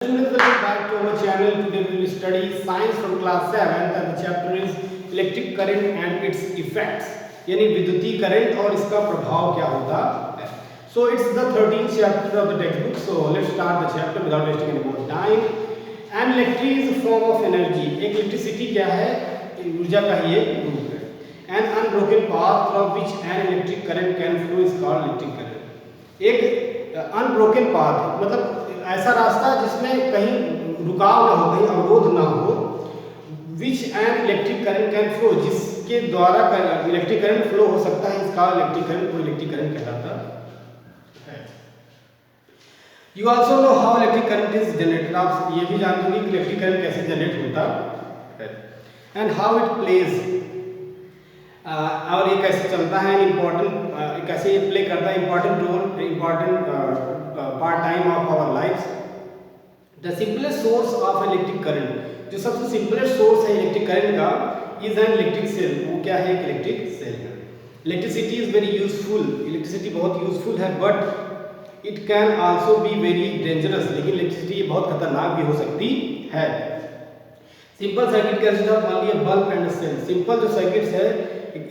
Students, welcome back to our channel. Today we will study science from class 7 and the chapter is electric current and its effects. यानी विद्युतीय current और इसका प्रभाव क्या होता है. So it's the 13th chapter of the textbook. So let's start the chapter without wasting any more time. An electricity is a form of energy. एक electricity क्या है? ऊर्जा का ही एक रूप है. An unbroken path through which an electric current can flow is called electric current. एक unbroken path मतलब ऐसा रास्ता जिसमें कहीं रुकाव ना हो, कहीं अवरोध ना हो, विच an electric current can flow, जिसके द्वारा इलेक्ट्रिक करंट फ्लो हो सकता है, इसका इलेक्ट्रिक करंट को इलेक्ट्रिक करंट कहलाता है. You also know how electric current is generated. आप ये भी जानते होंगे कि इलेक्ट्रिक करंट कैसे जनरेट होता है एंड हाउ इट प्लेज, और ये कैसे चलता है, इम्पोर्टेंट कैसे ये प्ले करता है important role, important part time of our life. The simplest source of electric current, जो सबसे सिंपलेस्ट सोर्स है इलेक्ट्रिक करंट का, इज एन इलेक्ट्रिक सेल. वो क्या है? एक इलेक्ट्रिक सेल है. Electricity is very useful. Electricity बहुत यूजफुल है, but it can also be very dangerous. लेकिन इलेक्ट्रिसिटी बहुत खतरनाक भी हो सकती है. सिंपल सर्किट कैसे था? मान लिया बल्ब एंड सेल. सिंपल जो सर्किट्स है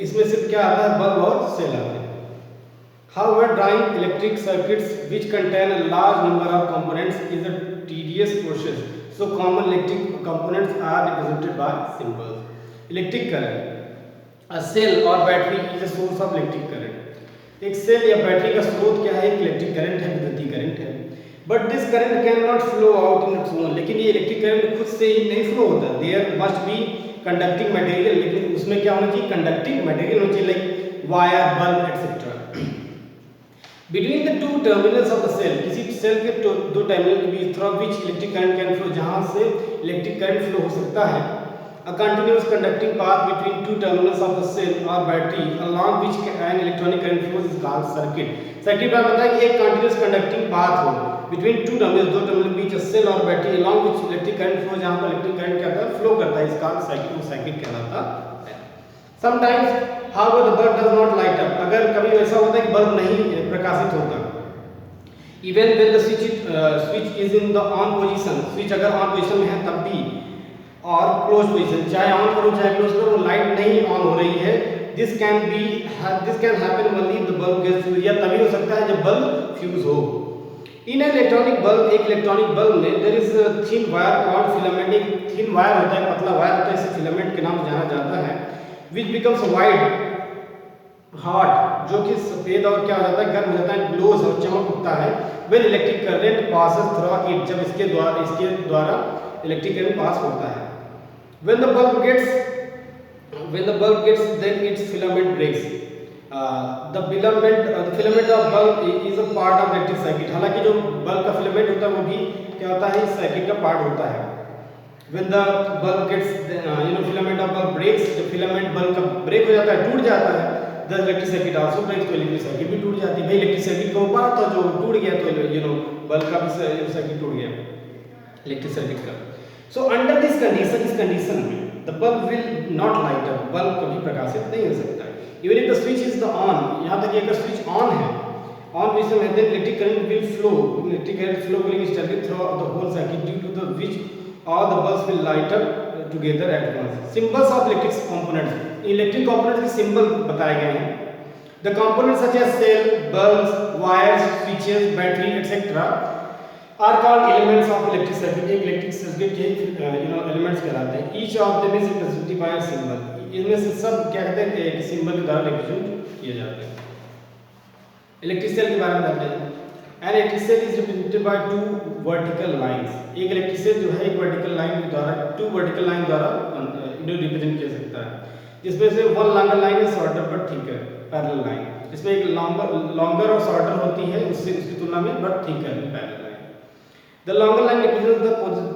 इसमें सिर्फ क्या आता है? बल्ब और सेल आते हैं. However, drawing electric circuits which contain a large number of components is a tedious process. So, common electric components are represented by symbols. Electric current. A cell or battery is a source of electric current. एक cell या battery का स्रोत क्या है? एक electric current है, विद्युतीय current है. But this current cannot flow out in its own. लेकिन ये इलेक्ट्रिक करंट खुद से ही नहीं फ्लो होता. There must be conducting material. लेकिन उसमें क्या होना चाहिए? कंडक्टिंग मटेरियल होना चाहिए, like wire, bulb etcetera. Between the two terminals of the cell, किसी सेल के दो टर्मिनल के बीच through which electric current can flow, जहाँ से इलेक्ट्रिक करंट फ्लो हो सकता है. A continuous conducting path between two terminals of the cell or battery along which an electronic current flows is called circuit. Circuit में बताया कि एक continuous conducting path हो between two terminals, दो terminal के बीच सेल और battery along which electric current flows, जहाँ पर इलेक्ट्रिक करंट क्या होता है? फ्लो करता है. इसका सर्किट, वो सर्किट कहलाता है. Sometimes however the bulb does not light up. अगर कभी ऐसा होता है कि बल्ब नहीं प्रकाशित होता. Even when the switch is in the on position, switch अगर ऑन पोजीशन में है तब भी, और क्लोज पोजीशन, चाहे ऑन करो चाहे क्लोज करो, लाइट नहीं ऑन हो रही है. this can happen only if the bulb gets fused. या तभी हो सकता है जब बल्ब फ्यूज हो. In an electronic bulb, एक इलेक्ट्रॉनिक बल्ब में there is a thin wire called filament. एक thin वायर होता है, पतला वायर होता है, इसे फिलामेंट के नाम से जाना जाता है. which becomes white hot, जो कि सफेद और क्या हो जाता है? गर्म हो जाता है, ग्लोज और चमक उठता है. when electric current passes through it, जब इसके द्वारा इलेक्ट्रिक करंट पास होता है. when the bulb gets then its filament breaks. the filament of bulb is a part of electric circuit. हालांकि जो बल्ब का फिलामेंट होता है वो भी क्या होता है? इस सर्किट का पार्ट होता है. when the bulb gets filament of bulb breaks, जब फिलामेंट बल्ब का ब्रेक हो जाता है, टूट जाता है, the electric circuit also breaks, तो इलेक्ट्रिक सर्किट भी टूट जाती है. भाई इलेक्ट्रिक सर्किट का ऊपर तो जो टूट गया तो बल्ब का भी सर्किट टूट गया, इलेक्ट्रिक सर्किट का. so under this condition, इस कंडीशन में the bulb will not light up, bulb कभी प्रकाशित नहीं हो सकता. even if the switch is the on, यहाँ तक कि अगर स्विच ऑन है, ऑन पोजीशन में, then electric current will flow, electric current flow will be started through the whole circuit, due to the which all the bulbs will light up together at once. Symbols of electric components. Electric components के symbol बताए गए हैं. The components such as cell, bulbs, wires, switches, battery, etc. are called elements of electric circuit. एक electric circuit के elements कहलाते हैं. Each of them is represented by a symbol. इनमें से सब क्या कहते हैं? एक symbol के द्वारा represent किए जाते हैं. इलेक्ट्रिक सेल के बारे में बताते हैं. An electric cell is represented by two vertical lines. एक इलेक्ट्रिक सेल जो है एक वर्टिकल लाइन के द्वारा, टू वर्टिकल लाइन द्वारा रिप्रेजेंट किया सकता है. जिसमें से वन लॉन्गर लाइन है, shorter but thicker parallel line. इसमें एक लॉन्गर और शॉर्टर होती है उसकी तुलना में, but thicker parallel line. The longer line represents the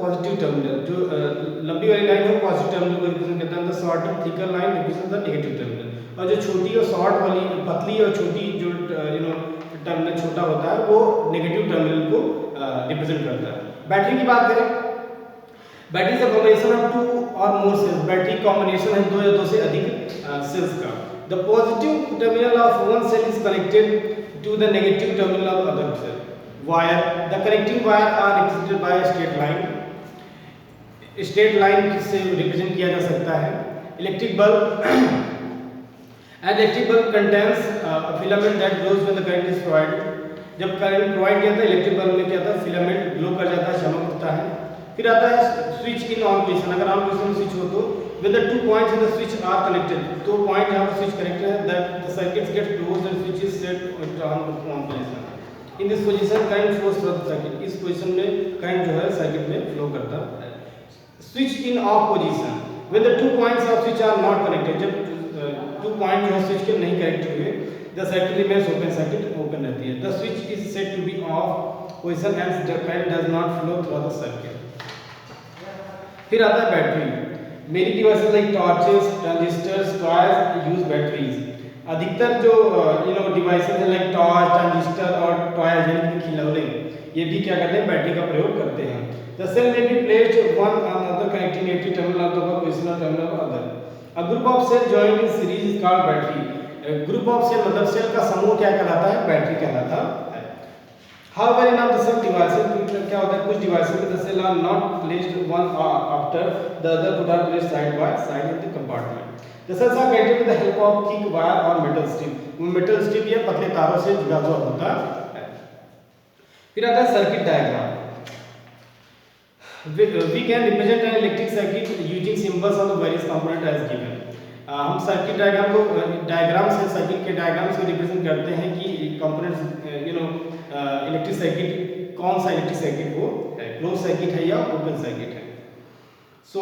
positive terminal. जो लंबी वाली लाइन है वो पॉजिटिव टर्मिनल को रिप्रेजेंट करता है. The shorter thicker line represents the negative terminal. और जो छोटी और शॉर्ट वाली, पतली और छोटी जो टर्मिनल छोटा होता है वो नेगेटिव टर्मिनल को रिप्रेजेंट करता है. बैटरी की बात करें, battery is a combination of two or more sales. Battery combination है दो या दो से अधिक सेल्स का. The positive terminal of one cell is connected to the negative terminal of other cell. wire. The connecting wire are represented by a straight line. Straight line से represent किया जा सकता है. Electric bulb and electric bulb contains filament that glows when the current is provided. जब current provide किया था electric bulb में क्या था, फिलामेंट ग्लो कर जाता है, चमक उठता है. फिर आता है स्विच इन ऑन पोजीशन. अगर ऑन पोजीशन में स्विच हो तो when the 2 points in the switch are connected, तो पॉइंट जहां पर स्विच कनेक्टेड है, that the circuit gets closed and switch is set on position. In this position current flows through the circuit. इस position में current जो है circuit में flow करता है. Switch in of position when the 2 points of switch are not connected. जब 2 point जो है स्विच के नहीं कनेक्ट हुए, the circuit remains open, circuit open रहती है. The switch is said to be off position and the current does not flow through the circuit. फिर आता है battery. Many devices like torches, transistors, toys use batteries. अधिकतर जो devices है like torch, transistor और toys यानी कि खिलौने, ये भी क्या करते हैं, बैटरी का प्रयोग करते हैं. The cell may be placed one on another connecting electric terminal of the position terminal of other. A group of cells joined in series is called battery. Group of cell मतलब cell का समूह क्या कहलाता है, battery कहलाता है. However, in of the some devices क्या होता है, कुछ डिवाइसेस में the cell are not placed one after the other but are placed side by side in the compartment. The cells are connected with the help of thick wire or metal strip. Metal strip या पतले तारों से जुड़ा हुआ होता है. फिर आता है circuit diagram. We can represent an electric circuit using symbols of the various components as given. हम सर्किट डायग्राम को डायग्राम से सर्किट के डायग्राम से रिप्रेजेंट करते हैं कि कंपोनेंट्स इलेक्ट्रिक सर्किट कौन सा इलेक्ट्रिक सर्किट वो है, क्लोज सर्किट है या ओपन सर्किट है. सो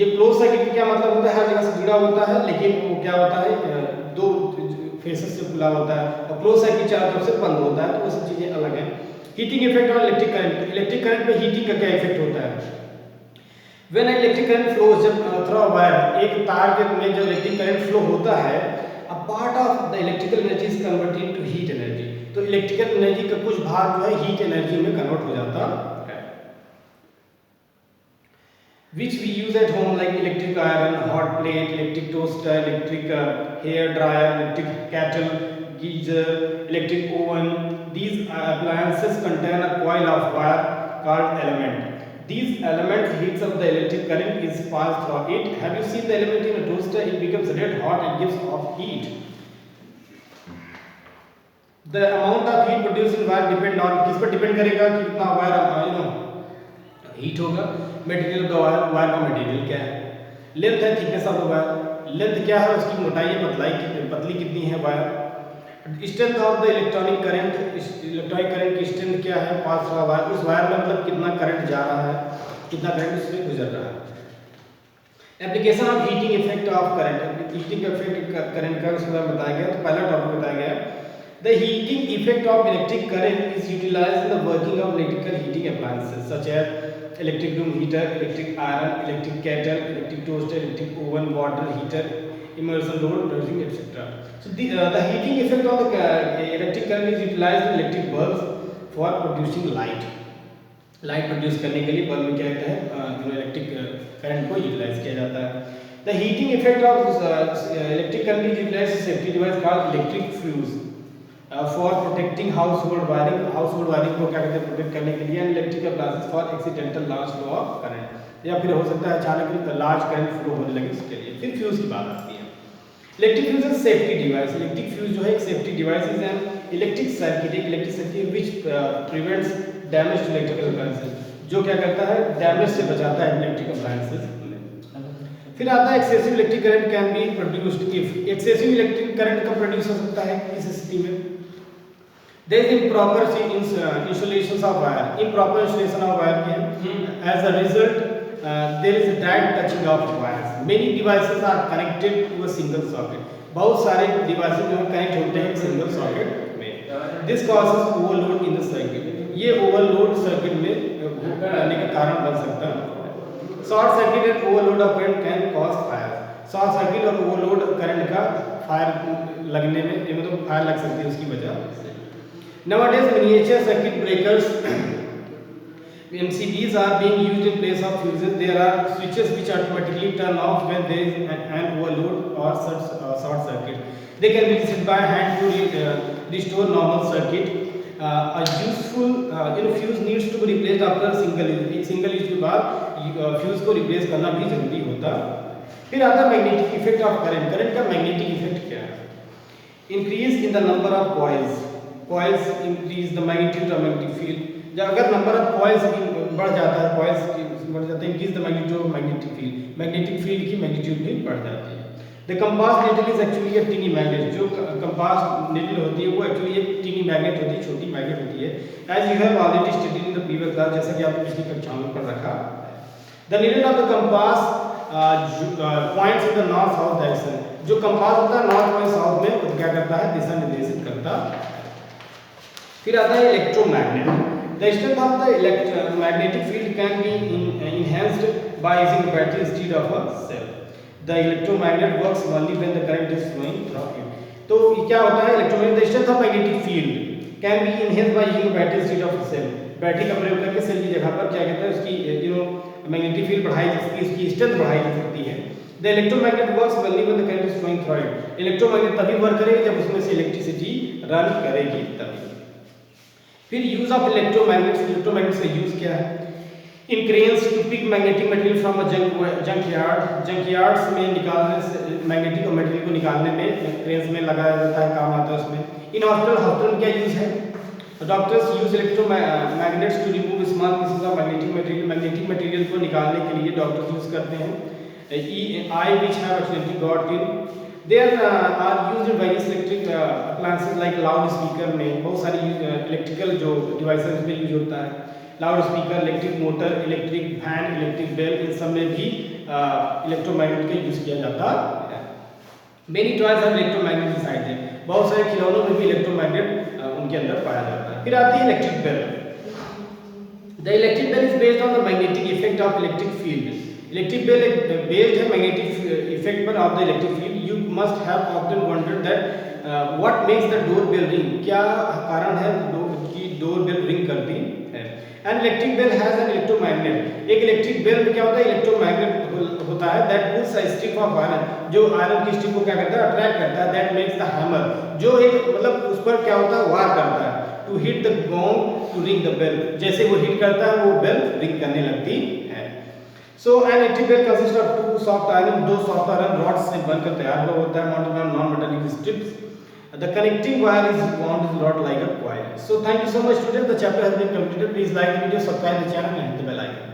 ये क्लोज सर्किट का क्या मतलब होता है, हर जगह से जुड़ा होता है, लेकिन वो क्या होता है, दो फेसेस से खुला होता है, और क्लोज सर्किट चारों तरफ से बंद होता है. तो वो सब चीज़ें अलग हैं. Heating effect on electric current. Electric current में हीटिंग का क्या इफेक्ट होता है. When an electric current flows, जब थ्रू अ वायर, एक तार के में जो इलेक्ट्रिक करंट फ्लो होता है, a part of the electrical energy is converted into heat energy. तो इलेक्ट्रिकल एनर्जी का कुछ भाग जो है हीट एनर्जी में कन्वर्ट हो जाता है. Which we use at home like electric iron, hot plate, electric toaster, electric hair dryer, electric kettle, geyser, electric oven. These appliances contain a coil of wire called element. These elements heats up the electric current is passed through it. Have you seen the element in a toaster? It becomes red hot and gives off heat. The amount of heat produced in wire depend on, किस पर depend करेगा कि कितना wire heat होगा. Material of the wire, wire का material क्या है, length है, thickness of the wire, length क्या है, उसकी मोटाई है, पतली कितनी है wire. Strength of the electronic current, electronic current की स्ट्रेंथ क्या है, पास हुआ वायर, उस वायर में मतलब कितना करंट जा रहा है, कितना करंट उसमें गुजर रहा है. Application of heating effect of current. Heating effect current का उसमें बताया गया. तो पहला टॉपिक बताया गया, the heating effect of electric current is utilized in the working of electrical heating appliances such as electric room heater, electric iron, electric kettle, electric toaster, electric oven, water heater, immersion load, dosing, etc. So the heating effect of the electric current is utilized in electric bulbs for producing light. Light produce करने के लिए bulb में क्या कहते हैं, electric current को utilise किया जाता है. The heating effect of electric current is utilized in safety device called electric fuse for protecting household wiring. Household wiring को क्या कहते हैं, प्रोटेक्ट करने के लिए. And electric appliances for accidental large flow of current. या फिर हो सकता है अचानक लार्ज करंट फ्लो होने लगे उसके लिए. फिर फ्यूज की बात आती है. Electric fuse is safety device. Electric fuse जो है एक safety device is an electric circuit, एक electric circuit which prevents damage to electrical appliances, जो क्या करता है, डैमेज से बचाता है इलेक्ट्रिक अप्लायंसेस. फिर आता है excessive electric current can be produced if. Excessive electric current कब प्रोड्यूस हो सकता है, किस स्थिति में. There is improper insulation of wire. Improper insulation of wire के as a result there is a direct touching of wires. Many devices are connected to a single socket. बहुत सारे डिवाइसेस जो कनेक्ट होते हैं सिंगल सॉकेट में. This causes overload in the circuit. ये overload circuit में होने का कारण बन सकता है. Short circuit and overload of current can cause fire. Short circuit और ओवरलोड करंट का फायर लगने में, मतलब फायर लग सकती है उसकी वजह से. Nowadays miniature circuit breakers MCBs are being used in place of fuses. There are switches which automatically turn off when there is an overload or short circuit. They can be set by hand to restore normal circuit. a useful fuse needs to be replaced after single use. एक single use के बाद fuse को replace करना भी जरूरी होता। फिर आता है magnetic effect of current. Current का मैग्नेटिक इफेक्ट क्या है? Increase in the number of coils increase the magnitude of magnetic field. जब अगर नंबर ऑफ कॉइल्स बढ़ जाता है, कॉइल्स बढ़ जाता है, increase the magnitude of magnetic field, magnetic field की मैग्नीट्यूड भी बढ़ जाती है। The compass needle is actually a tiny magnet. जो कंपास नीडल होती है वो एक्चुअली एक टीनी मैग्नेट होती है, छोटी मैग्नेट होती है। As you have already studied in the previous class, जैसा कि आपने पिछली कक्षाओं में पढ़ रखा। The needle of the compass points in the north south direction. जो कंपास होता है नॉर्थ और साउथ में वो क्या करता है? दिशा निर्देशित करता। फिर आता है electromagnet. The strength of the magnetic field can be enhanced by using a battery instead of a cell. The electromagnet works only when the current is flowing through it. तो क्या होता है? Electromagnet the strength of magnetic field can be enhanced by using a battery instead of a cell. Battery का प्रयोग करके cell की जगह पर क्या कहते हैं उसकी मैग्नेटिक फील्ड बढ़ाई जा सकती है, उसकी स्ट्रेंथ बढ़ाई जा सकती है। The electromagnet works only when the current is flowing through it. Electromagnet तभी वर्क करेगा जब उसमें से इलेक्ट्रिसिटी रन करेगी तभी। फिर यूज ऑफ इलेक्ट्रोमैग्नेट्स। इलेक्ट्रोमैग्नेट्स का यूज क्या है? In cranes to pick magnetic material from a junkyards में निकालने से मैग्नेटिक मटेरियल को निकालने में क्रेन्स में लगाया जाता है, काम आता है उसमें। इन हॉस्पिटल में क्या यूज है? Doctors use electromagnets to remove small pieces of magnetic material. Magnetic material को निकालने के लिए डॉक्टर्स यूज करते हैं। Eye which have accidentally got in there are used in various electric appliances like loudspeaker में बहुत सारी इलेक्ट्रिकल जो डिवाइसेस में यूज होता है। Loudspeaker, electric motor, electric fan, electric bell, इन सब में भी इलेक्ट्रोमैग्नेट का यूज किया जाता है। Many toys have electromagnet inside them. बहुत सारे खिलौनों में भी इलेक्ट्रोमैग्नेट उनके अंदर पाया जाता है। फिर आती है electric bell. The electric bell is based on the magnetic effect of electric field. Electric bell based है मैग्नेटिक इफेक्ट पर of the electric field. You must have often wondered that what makes the door bell ring. क्या कारण है कि door bell ring करती है? And electric bell has an electromagnet. एक electric bell में क्या होता है? इलेक्ट्रोमैग्नेट होता है that pulls a strip of iron. जो आयरन की स्ट्रिप को क्या करता है? अट्रैक्ट करता है। That makes the hammer. जो एक मतलब उस पर क्या होता है? वार करता है। To hit the gong to ring the bell. जैसे वो हिट करता है वो बेल रिंग करने लगती है। So an electric bell consist of two soft iron. दो सॉफ्ट आयरन रॉड्स से बनकर तैयार हुआ होता है, mounted on non metallic strips. The connecting wire is wound is rod like a coil. So thank you so much students. The chapter has been completed. Please like the video, subscribe the channel and hit the bell icon.